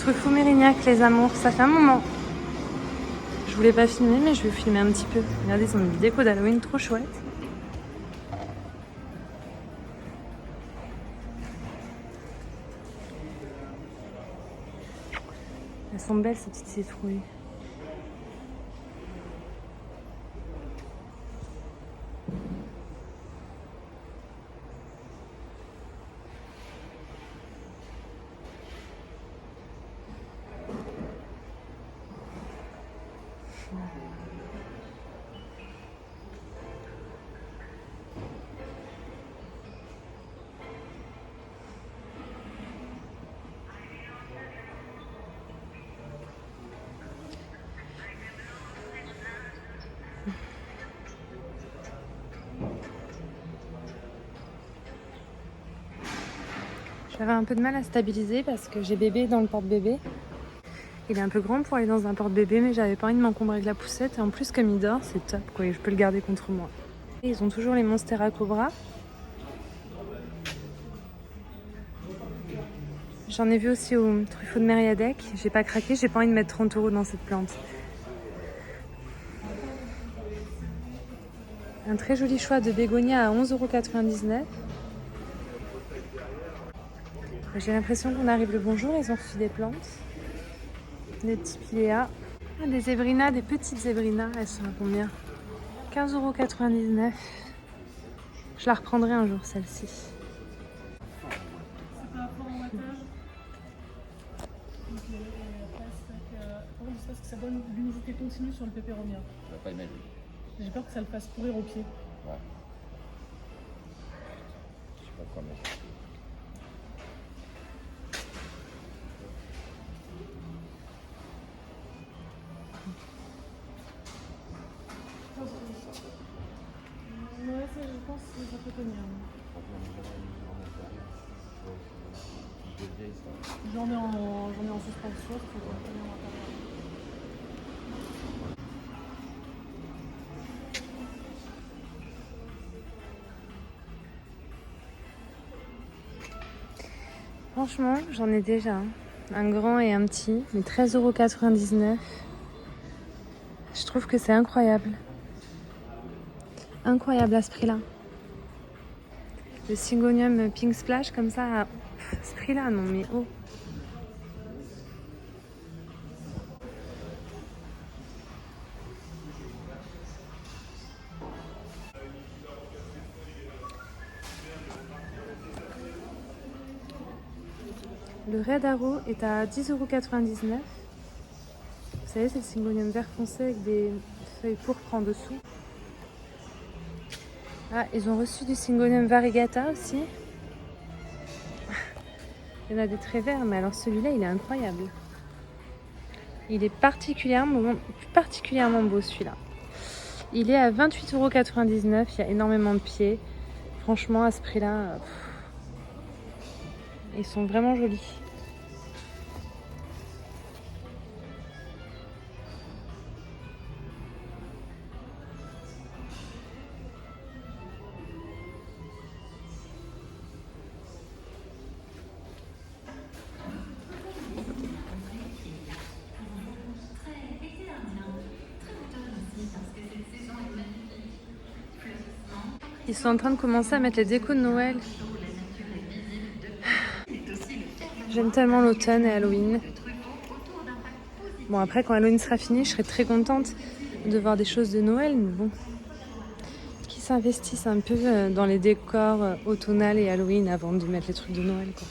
Truffaut Mérignac, les amours, ça fait un moment. Je voulais pas filmer, mais je vais filmer un petit peu. Regardez, ils ont une déco d'Halloween trop chouette. Elles sont belles ces petites citrouilles. J'avais un peu de mal à stabiliser parce que j'ai bébé dans le porte-bébé. Il est un peu grand pour aller dans un porte-bébé, mais j'avais pas envie de m'encombrer de la poussette. Et en plus, comme il dort, c'est top, quoi. Et je peux le garder contre moi. Et ils ont toujours les Monstera Cobra. J'en ai vu aussi au Truffaut de Mériadec. J'ai pas craqué, j'ai pas envie de mettre 30 € dans cette plante. Un très joli choix de bégonia à 11,99 €. J'ai l'impression qu'on arrive le bonjour, ils ont reçu des plantes. Des petits piléas. Ah, des zébrinas, des petites zébrinas, elles sont à combien? 15,99 €. Je la reprendrai un jour, celle-ci. C'est par rapport au wattage. Donc après, c'est parce que ça donne l'humidité continue sur le pépéromia. Ça va pas aimer lui. J'ai peur que ça le fasse pourrir au pied. Ouais. Je sais pas quoi mettre. Ouais, ça, je pense que ça peut tenir. J'en ai en suspension, ça peut tenir à l'intérieur. Franchement, j'en ai déjà un grand et un petit, mais 13,99 €. Je trouve que c'est incroyable. Incroyable à ce prix-là. Le Syngonium Pink Splash comme ça, à ce prix-là, non mais oh. Le Red Arrow est à 10,99 €. Vous savez, c'est le Syngonium vert foncé avec des feuilles pourpres en dessous. Ah, ils ont reçu du Syngonium variegata aussi. Il y en a des très verts, mais alors celui-là, il est incroyable. Il est particulièrement beau, celui-là. Il est à 28,99 €. Il y a énormément de pieds. Franchement, à ce prix-là, ils sont vraiment jolis. Ils sont en train de commencer à mettre les décos de Noël. J'aime tellement l'automne et Halloween. Bon, après, quand Halloween sera fini, je serai très contente de voir des choses de Noël, mais bon. Qui s'investissent un peu dans les décors automnales et Halloween avant de mettre les trucs de Noël, quoi.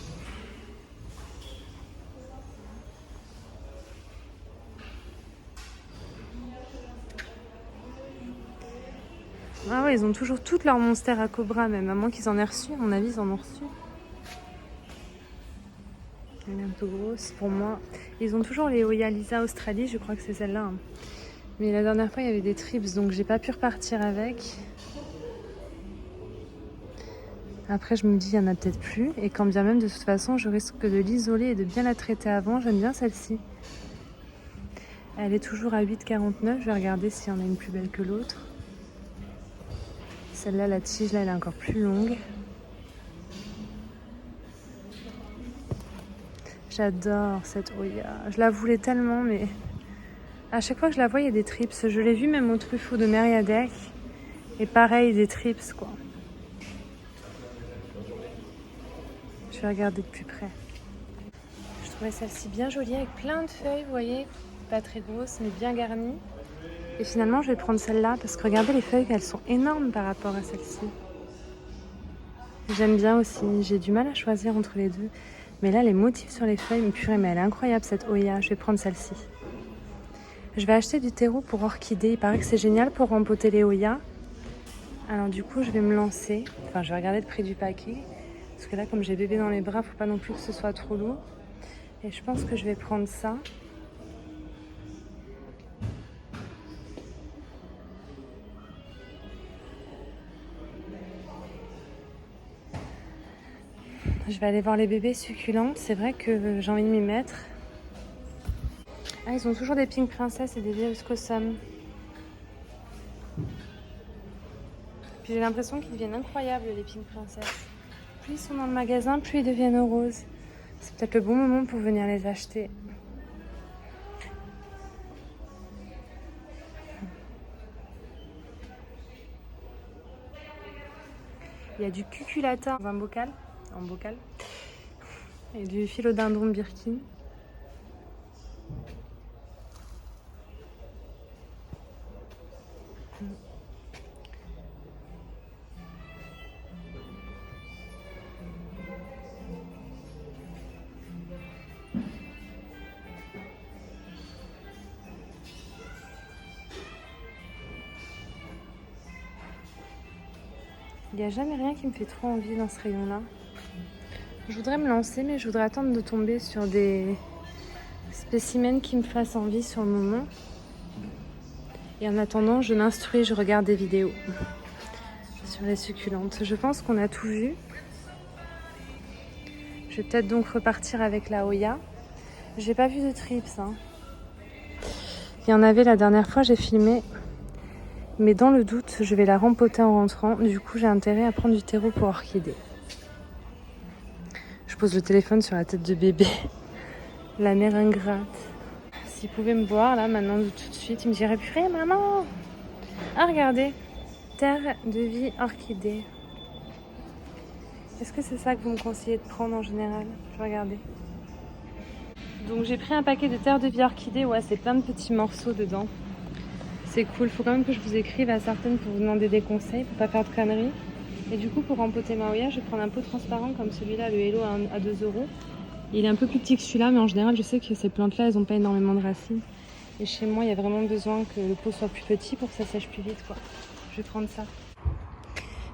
Ah ouais, ils ont toujours toutes leurs Monstera Cobra, même à moins qu'ils en aient reçu. À mon avis, ils en ont reçu. Elle est un peu grosse pour moi. Ils ont toujours les Oyalisa Australie, je crois que c'est celle-là. Hein. Mais la dernière fois, il y avait des trips, donc j'ai pas pu repartir avec. Après, je me dis, il y en a peut-être plus. Et quand bien même, de toute façon, je risque de l'isoler et de bien la traiter avant. J'aime bien celle-ci. Elle est toujours à 8,49 €. Je vais regarder s'il y en a une plus belle que l'autre. Celle-là, la tige, là, elle est encore plus longue. J'adore cette Oya. Je la voulais tellement, mais à chaque fois que je la vois, il y a des trips. Je l'ai vue même au Truffaut de Mériadec. Et pareil, des trips, quoi. Je vais regarder de plus près. Je trouvais celle-ci bien jolie, avec plein de feuilles, vous voyez. Pas très grosses, mais bien garnies. Et finalement, je vais prendre celle-là, parce que regardez les feuilles, elles sont énormes par rapport à celle-ci. J'aime bien aussi. J'ai du mal à choisir entre les deux. Mais là, les motifs sur les feuilles, purée, mais elle est incroyable cette Oya. Je vais prendre celle-ci. Je vais acheter du terreau pour orchidées. Il paraît que c'est génial pour rempoter les Oyas. Alors du coup, je vais me lancer. Enfin, je vais regarder le prix du paquet. Parce que là, comme j'ai bébé dans les bras, faut pas non plus que ce soit trop lourd. Et je pense que je vais prendre ça. Je vais aller voir les bébés succulents. C'est vrai que j'ai envie de m'y mettre. Ah, ils ont toujours des Pink Princess et des Vieuscossum. Puis j'ai l'impression qu'ils deviennent incroyables, les Pink Princess. Plus ils sont dans le magasin, plus ils deviennent roses. C'est peut-être le bon moment pour venir les acheter. Il y a du cuculata dans un bocal, en bocal, et du philodendron Birkin. Il n'y a jamais rien qui me fait trop envie dans ce rayon-là. Je voudrais me lancer, mais je voudrais attendre de tomber sur des spécimens qui me fassent envie sur le moment. Et en attendant, je m'instruis, je regarde des vidéos sur les succulentes. Je pense qu'on a tout vu. Je vais peut-être donc repartir avec la Oya. J'ai pas vu de trips, hein. Il y en avait la dernière fois, j'ai filmé. Mais dans le doute, je vais la rempoter en rentrant. Du coup, j'ai intérêt à prendre du terreau pour orchidée. Je pose le téléphone sur la tête de bébé. La mère ingrate. S'il pouvait me voir là maintenant tout de suite, il me dirait purée maman. Ah regardez, terre de vie orchidée. Est-ce que c'est ça que vous me conseillez de prendre en général? Je vais regarder. Donc j'ai pris un paquet de terre de vie orchidée. Ouais, c'est plein de petits morceaux dedans. C'est cool. Faut quand même que je vous écrive à certaines pour vous demander des conseils, pour pas faire de conneries. Et du coup, pour rempoter ma Oya, je vais prendre un pot transparent comme celui-là, le Hello à 2 €. Il est un peu plus petit que celui-là, mais en général, je sais que ces plantes-là, elles n'ont pas énormément de racines. Et chez moi, il y a vraiment besoin que le pot soit plus petit pour que ça sèche plus vite, quoi. Je vais prendre ça.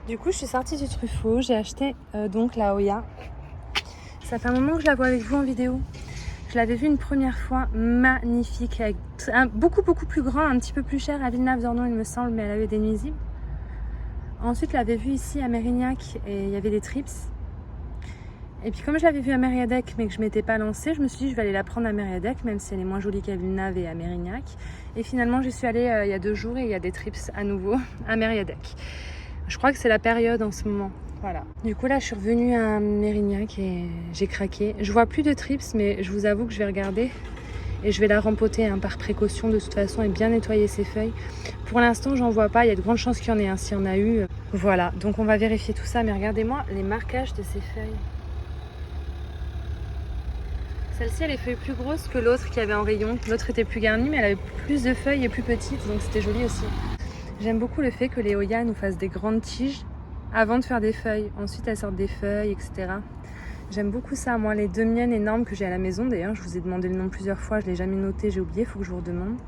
Du coup, je suis sortie du Truffaut. J'ai acheté donc la Oya. Ça fait un moment que je la vois avec vous en vidéo. Je l'avais vue une première fois, magnifique, avec beaucoup plus grand, un petit peu plus cher à Villeneuve-d'Ornon, il me semble, mais elle avait des nuisibles. Ensuite, je l'avais vue ici à Mérignac et il y avait des trips. Et puis comme je l'avais vue à Mériadec mais que je ne m'étais pas lancée, je me suis dit je vais aller la prendre à Mériadec, même si elle est moins jolie qu'à Villeneuve et à Mérignac. Et finalement, j'y suis allée il y a 2 jours et il y a des trips à nouveau à Mériadec. Je crois que c'est la période en ce moment. Voilà. Du coup là, je suis revenue à Mérignac et j'ai craqué. Je vois plus de trips, mais je vous avoue que je vais regarder. Et je vais la rempoter par précaution de toute façon et bien nettoyer ses feuilles. Pour l'instant, j'en vois pas. Il y a de grandes chances qu'il y en ait un. S'il y en a eu, voilà. Donc on va vérifier tout ça. Mais regardez-moi les marquages de ces feuilles. Celle-ci, elle est feuille plus grosse que l'autre qui avait en rayon. L'autre était plus garnie, mais elle avait plus de feuilles et plus petite. Donc c'était joli aussi. J'aime beaucoup le fait que les Oya nous fassent des grandes tiges avant de faire des feuilles. Ensuite, elles sortent des feuilles, etc. J'aime beaucoup ça. Moi, les 2 miennes énormes que j'ai à la maison, d'ailleurs, je vous ai demandé le nom plusieurs fois, je ne l'ai jamais noté, j'ai oublié, il faut que je vous redemande.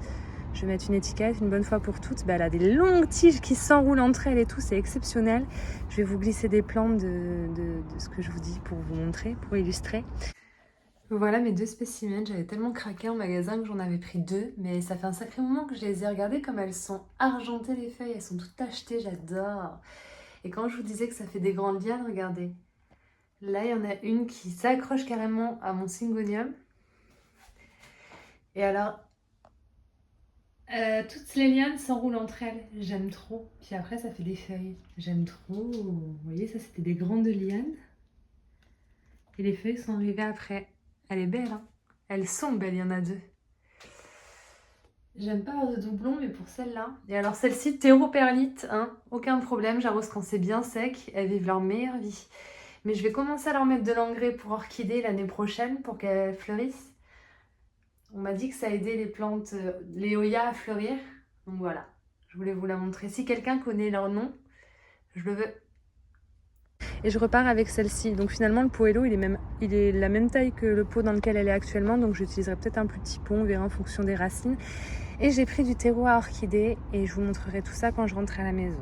Je vais mettre une étiquette une bonne fois pour toutes. Elle a des longues tiges qui s'enroulent entre elles et tout, c'est exceptionnel. Je vais vous glisser des plans de ce que je vous dis pour vous montrer, pour illustrer. Voilà mes 2 spécimens. J'avais tellement craqué en magasin que j'en avais pris 2, mais ça fait un sacré moment que je les ai regardées comme elles sont argentées les feuilles, elles sont toutes tachetées, j'adore. Et quand je vous disais que ça fait des grandes lianes, regardez. Là, il y en a une qui s'accroche carrément à mon syngonium. Et alors, toutes les lianes s'enroulent entre elles. J'aime trop. Puis après, ça fait des feuilles. J'aime trop. Vous voyez, ça, c'était des grandes lianes. Et les feuilles sont arrivées après. Elle est belle, hein. Elles sont belles, il y en a 2. J'aime pas avoir de doublons, mais pour celle-là... Et alors celle-ci, théroperlite, hein, aucun problème, j'arrose quand c'est bien sec, elles vivent leur meilleure vie. Mais je vais commencer à leur mettre de l'engrais pour orchidées l'année prochaine, pour qu'elles fleurissent. On m'a dit que ça aidait les plantes, les Hoya à fleurir, donc voilà, je voulais vous la montrer. Si quelqu'un connaît leur nom, je le veux. Et je repars avec celle-ci. Donc finalement, le pot Hello, il est la même taille que le pot dans lequel elle est actuellement. Donc j'utiliserai peut-être un plus petit pot, on verra en fonction des racines. Et j'ai pris du terreau à orchidées et je vous montrerai tout ça quand je rentrerai à la maison.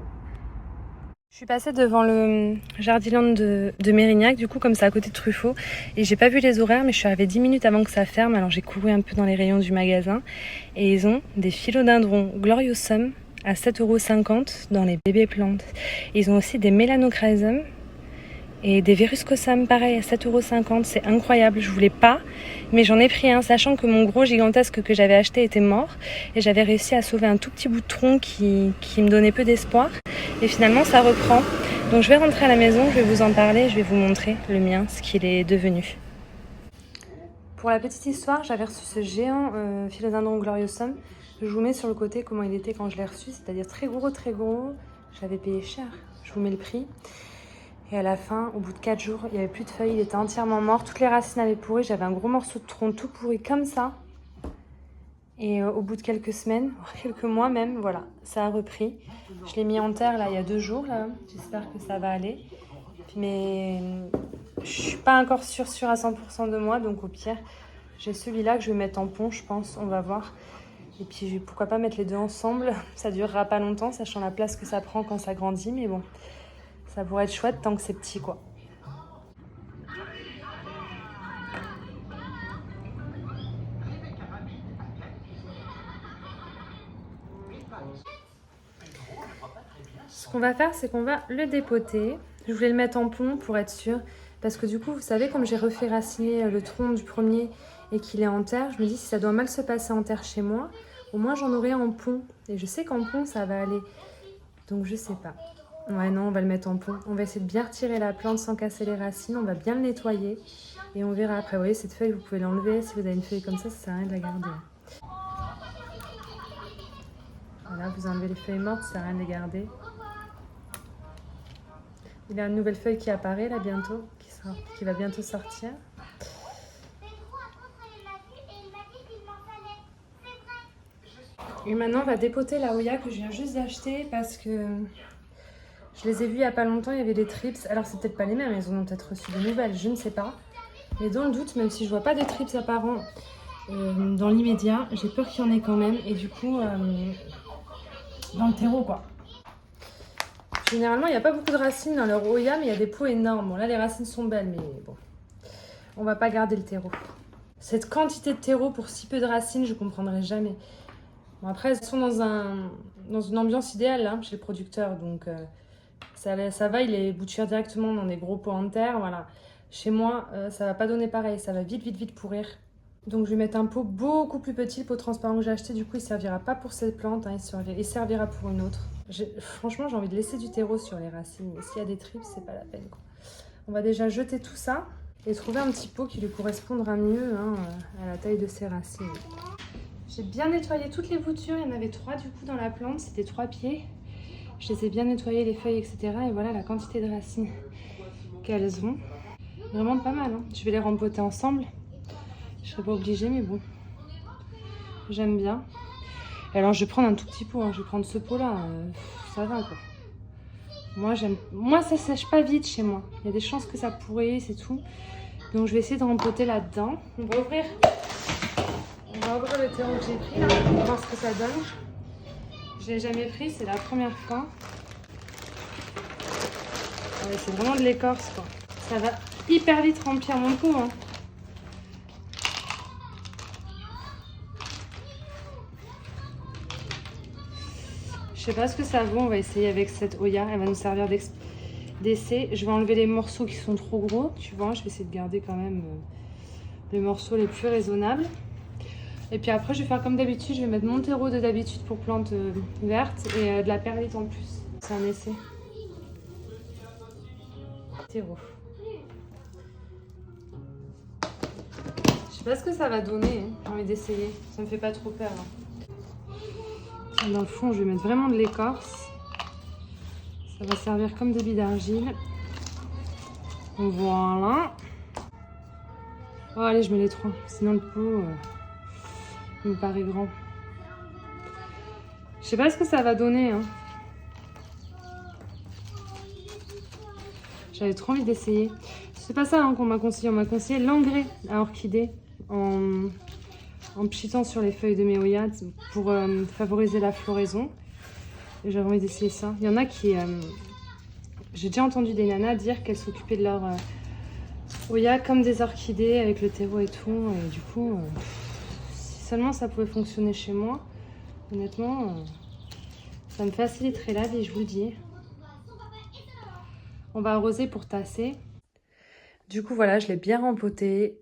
Je suis passée devant le Jardiland de Mérignac, du coup comme c'est à côté de Truffaut. Et j'ai pas vu les horaires, mais je suis arrivée 10 minutes avant que ça ferme. Alors j'ai couru un peu dans les rayons du magasin. Et ils ont des philodendrons Gloriosum à 7,50 € dans les bébés plantes. Ils ont aussi des Melanochrysum et des Veruscosum, pareil, à 7,50 €. C'est incroyable, je voulais pas, mais j'en ai pris un, sachant que mon gros gigantesque que j'avais acheté était mort. Et j'avais réussi à sauver un tout petit bout de tronc qui me donnait peu d'espoir. Et finalement, ça reprend. Donc je vais rentrer à la maison, je vais vous en parler, je vais vous montrer le mien, ce qu'il est devenu. Pour la petite histoire, j'avais reçu ce géant Philodendron Gloriosum. Je vous mets sur le côté comment il était quand je l'ai reçu, c'est-à-dire très gros, très gros. Je l'avais payé cher, je vous mets le prix. Et à la fin, au bout de 4 jours, il n'y avait plus de feuilles, il était entièrement mort. Toutes les racines avaient pourri, j'avais un gros morceau de tronc tout pourri comme ça. Et au bout de quelques semaines, quelques mois même, voilà, ça a repris. Je l'ai mis en terre là il y a 2 jours, là. J'espère que ça va aller. Mais je suis pas encore sûre à 100% de moi, donc au pire, j'ai celui-là que je vais mettre en pont, je pense, on va voir. Et puis pourquoi pas mettre les deux ensemble, ça durera pas longtemps, sachant la place que ça prend quand ça grandit, mais bon. Ça pourrait être chouette tant que c'est petit, quoi. Ce qu'on va faire, c'est qu'on va le dépoter. Je voulais le mettre en pont pour être sûre. Parce que du coup, vous savez, comme j'ai refait raciner le tronc du premier et qu'il est en terre, je me dis si ça doit mal se passer en terre chez moi, au moins j'en aurai en pont. Et je sais qu'en pont, ça va aller. Donc je sais pas. Ouais, non, on va le mettre en pont. On va essayer de bien retirer la plante sans casser les racines. On va bien le nettoyer. Et on verra après. Vous voyez, cette feuille, vous pouvez l'enlever. Si vous avez une feuille comme ça sert à rien de la garder. Voilà, vous enlevez les feuilles mortes, ça sert à rien de les garder. Il y a une nouvelle feuille qui apparaît là bientôt, qui va bientôt sortir. Et maintenant, on va dépoter la Hoya que je viens juste d'acheter parce que je les ai vus il n'y a pas longtemps, il y avait des trips. Alors, c'est peut-être pas les mêmes, ils en ont peut-être reçu de nouvelles, je ne sais pas. Mais dans le doute, même si je vois pas de trips apparents dans l'immédiat, j'ai peur qu'il y en ait quand même. Et du coup, dans le terreau, quoi. Généralement, il n'y a pas beaucoup de racines dans leur Hoya, mais il y a des pots énormes. Bon, là, les racines sont belles, mais bon, on va pas garder le terreau. Cette quantité de terreau pour si peu de racines, je comprendrai jamais. Bon, après, elles sont dans une ambiance idéale là, chez le producteur, donc ça va, il les bouture directement dans des gros pots en terre, voilà. Chez moi, ça va pas donner pareil, ça va vite pourrir. Donc je vais mettre un pot beaucoup plus petit, le pot transparent que j'ai acheté, du coup il servira pas pour cette plante, hein, il servira pour une autre. Franchement, j'ai envie de laisser du terreau sur les racines, mais s'il y a des tripes, c'est pas la peine, quoi. On va déjà jeter tout ça et trouver un petit pot qui lui correspondra mieux, hein, à la taille de ses racines. J'ai bien nettoyé toutes les boutures, il y en avait 3 du coup dans la plante, c'était 3 pieds. Je les ai bien nettoyés, les feuilles, etc. Et voilà la quantité de racines qu'elles ont. Vraiment pas mal, hein. Je vais les rempoter ensemble. Je serais pas obligée, mais bon. J'aime bien. Alors je vais prendre un tout petit pot, hein. Je vais prendre ce pot-là. Ça va, quoi. Moi, ça sèche pas vite chez moi. Il y a des chances que ça pourrisse et tout. Donc je vais essayer de rempoter là-dedans. On va ouvrir le terreau que j'ai pris là. On va voir ce que ça donne. Je l'ai jamais pris, c'est la première fois. Ouais, c'est vraiment de l'écorce, quoi. Ça va hyper vite remplir mon pot, hein. Je sais pas ce que ça vaut, on va essayer avec cette Hoya, elle va nous servir d'essai. Je vais enlever les morceaux qui sont trop gros, tu vois, je vais essayer de garder quand même les morceaux les plus raisonnables. Et puis après, je vais faire comme d'habitude, je vais mettre mon terreau de d'habitude pour plantes vertes et de la perlite en plus. C'est un essai. Terreau. sais pas ce que ça va donner, hein. J'ai envie d'essayer. Ça me fait pas trop peur. Hein. Dans le fond, je vais mettre vraiment de l'écorce. Ça va servir comme des billes d'argile. Voilà. Oh, allez, je mets les 3. Sinon, le pot il me paraît grand. Je sais pas ce que ça va donner. Hein. J'avais trop envie d'essayer. C'est pas ça hein, qu'on m'a conseillé. On m'a conseillé l'engrais à orchidée en pchitant sur les feuilles de méoïa pour favoriser la floraison. Et j'avais envie d'essayer ça. Il y en a qui... J'ai déjà entendu des nanas dire qu'elles s'occupaient de leur Oya comme des orchidées avec le terreau et tout. Et du coup, si seulement ça pouvait fonctionner chez moi, honnêtement, ça me faciliterait la vie, je vous le dis. On va arroser pour tasser. Du coup, voilà, je l'ai bien rempoté.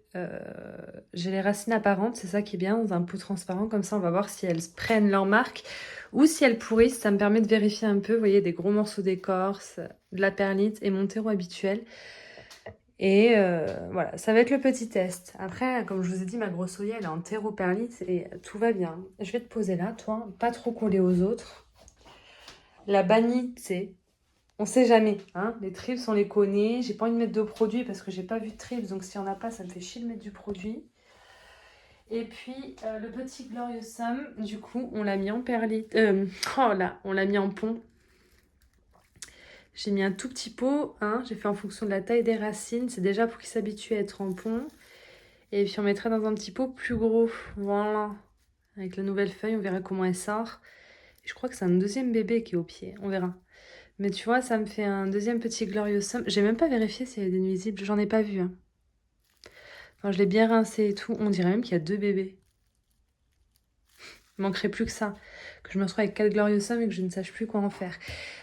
J'ai les racines apparentes, c'est ça qui est bien, dans un pot transparent. Comme ça, on va voir si elles prennent leur marque ou si elles pourrissent. Ça me permet de vérifier un peu, vous voyez, des gros morceaux d'écorce, de la perlite et mon terreau habituel. Et voilà, ça va être le petit test. Après, comme je vous ai dit, ma grosse oya, elle est en terreau perlite et tout va bien. Je vais te poser là, toi, pas trop collé aux autres. La bannie, c'est... On sait jamais, hein. Les trips, on les connaît. J'ai pas envie de mettre de produit parce que j'ai pas vu de trips. Donc, s'il y en a pas, ça me fait chier de mettre du produit. Et puis, le petit Gloriosum, du coup, on l'a mis en perlite. Oh là, on l'a mis en pont. J'ai mis un tout petit pot. Hein. J'ai fait en fonction de la taille des racines. C'est déjà pour qu'il s'habitue à être en pont. Et puis, on mettra dans un petit pot plus gros. Voilà. Avec la nouvelle feuille, on verra comment elle sort. Et je crois que c'est un deuxième bébé qui est au pied. On verra. Mais tu vois, ça me fait un deuxième petit Gloriosum. J'ai même pas vérifié s'il y avait des nuisibles. J'en ai pas vu. Hein. Enfin, je l'ai bien rincé et tout. On dirait même qu'il y a 2 bébés. Il manquerait plus que ça. Que je me retrouve avec 4 Gloriosum et que je ne sache plus quoi en faire.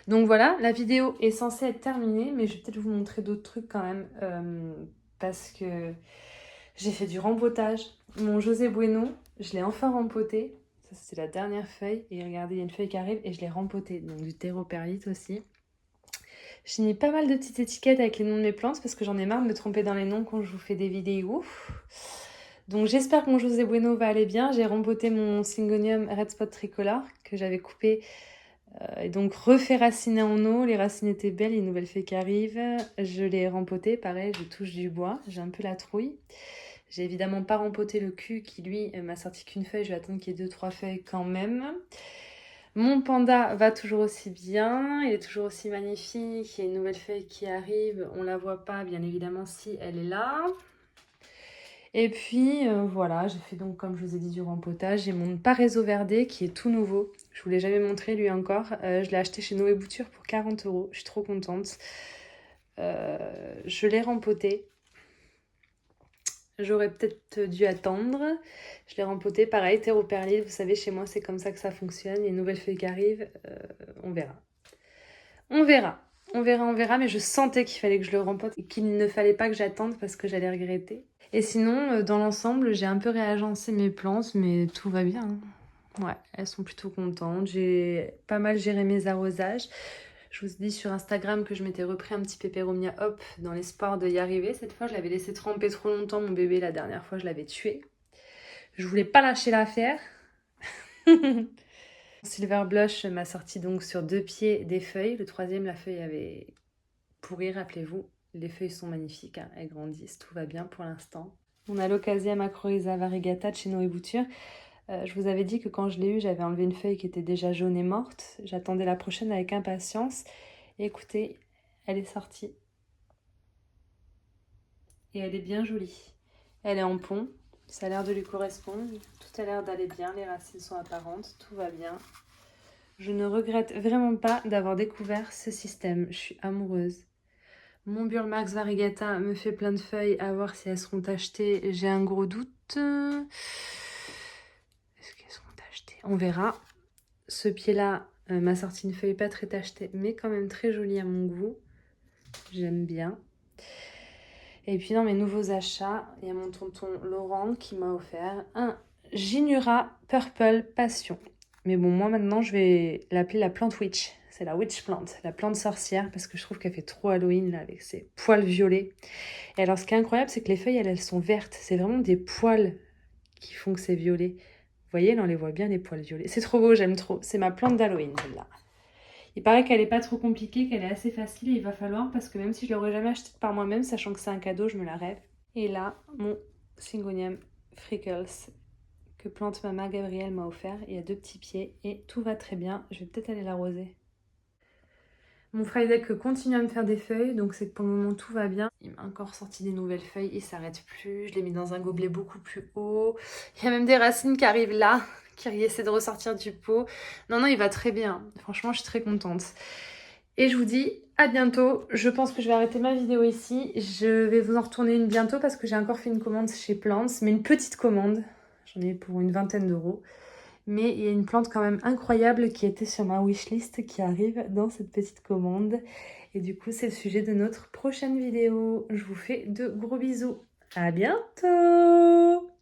Donc voilà, la vidéo est censée être terminée. Mais je vais peut-être vous montrer d'autres trucs quand même. Parce que j'ai fait du rempotage. Mon José Bueno, je l'ai enfin rempoté. Ça, c'est la dernière feuille. Et regardez, il y a une feuille qui arrive et je l'ai rempoté. Donc du terreau perlite aussi. J'ai mis pas mal de petites étiquettes avec les noms de mes plantes parce que j'en ai marre de me tromper dans les noms quand je vous fais des vidéos. Donc j'espère que mon José Bueno va aller bien. J'ai rempoté mon Syngonium Red Spot Tricolor que j'avais coupé et donc refait raciner en eau. Les racines étaient belles, il y a une nouvelle feuille qui arrive. Je l'ai rempoté, pareil, je touche du bois. J'ai un peu la trouille. J'ai évidemment pas rempoté le cul qui lui m'a sorti qu'une feuille. Je vais attendre qu'il y ait 2-3 feuilles quand même. Mon panda va toujours aussi bien, il est toujours aussi magnifique, il y a une nouvelle feuille qui arrive, on la voit pas bien évidemment si elle est là. Et puis voilà, j'ai fait donc comme je vous ai dit du rempotage, j'ai mon Paraiso Verde qui est tout nouveau, je vous l'ai jamais montré lui encore, je l'ai acheté chez Noé Bouture pour 40 €, je suis trop contente. Je l'ai rempoté. J'aurais peut-être dû attendre. Je l'ai rempoté, pareil, terreau perlite. Vous savez, chez moi, c'est comme ça que ça fonctionne. Il y a une nouvelle feuille qui arrive. On verra. On verra. On verra, on verra. Mais je sentais qu'il fallait que je le rempote et qu'il ne fallait pas que j'attende parce que j'allais regretter. Et sinon, dans l'ensemble, j'ai un peu réagencé mes plantes, mais tout va bien. Hein. Ouais, elles sont plutôt contentes. J'ai pas mal géré mes arrosages. Je vous ai dit sur Instagram que je m'étais repris un petit Peperomia Hop dans l'espoir de y arriver. Cette fois, je l'avais laissé tremper trop longtemps, mon bébé. La dernière fois, je l'avais tué. Je voulais pas lâcher l'affaire. Silver Blush m'a sorti donc sur 2 pieds des feuilles. Le troisième, la feuille avait pourri, rappelez-vous. Les feuilles sont magnifiques, hein. Elles grandissent, tout va bien pour l'instant. On a l'Ocasia Macrorhiza Variegata de chez Noé Bouture. Je vous avais dit que quand je l'ai eu, j'avais enlevé une feuille qui était déjà jaune et morte. J'attendais la prochaine avec impatience. Et écoutez, elle est sortie. Et elle est bien jolie. Elle est en pont. Ça a l'air de lui correspondre. Tout a l'air d'aller bien. Les racines sont apparentes. Tout va bien. Je ne regrette vraiment pas d'avoir découvert ce système. Je suis amoureuse. Mon Burlmax Variegata me fait plein de feuilles. À voir si elles seront achetées. J'ai un gros doute. On verra. Ce pied-là m'a sorti une feuille pas très tachetée, mais quand même très jolie à mon goût. J'aime bien. Et puis dans mes nouveaux achats, il y a mon tonton Laurent qui m'a offert un Ginura Purple Passion. Mais bon, moi maintenant, je vais l'appeler la plante witch. C'est la witch plant, la plante sorcière, parce que je trouve qu'elle fait trop Halloween là, avec ses poils violets. Et alors, ce qui est incroyable, c'est que les feuilles, elles sont vertes. C'est vraiment des poils qui font que c'est violet. Vous voyez, là, on les voit bien, les poils violets. C'est trop beau, j'aime trop. C'est ma plante d'Halloween, celle-là. Il paraît qu'elle est pas trop compliquée, qu'elle est assez facile et il va falloir, parce que même si je l'aurais jamais achetée par moi-même, sachant que c'est un cadeau, je me la rêve. Et là, mon Syngonium Freckles que plante maman Gabrielle m'a offert. Il y a 2 petits pieds et tout va très bien. Je vais peut-être aller l'arroser. Mon Friedeck continue à me faire des feuilles, donc c'est que pour le moment tout va bien. Il m'a encore sorti des nouvelles feuilles, il s'arrête plus. Je l'ai mis dans un gobelet beaucoup plus haut. Il y a même des racines qui arrivent là, qui essaient de ressortir du pot. Non, il va très bien. Franchement, je suis très contente. Et je vous dis à bientôt. Je pense que je vais arrêter ma vidéo ici. Je vais vous en retourner une bientôt parce que j'ai encore fait une commande chez Plants, mais une petite commande. J'en ai pour une 20aine d'euros. Mais il y a une plante quand même incroyable qui était sur ma wishlist qui arrive dans cette petite commande. Et du coup, c'est le sujet de notre prochaine vidéo. Je vous fais de gros bisous. À bientôt!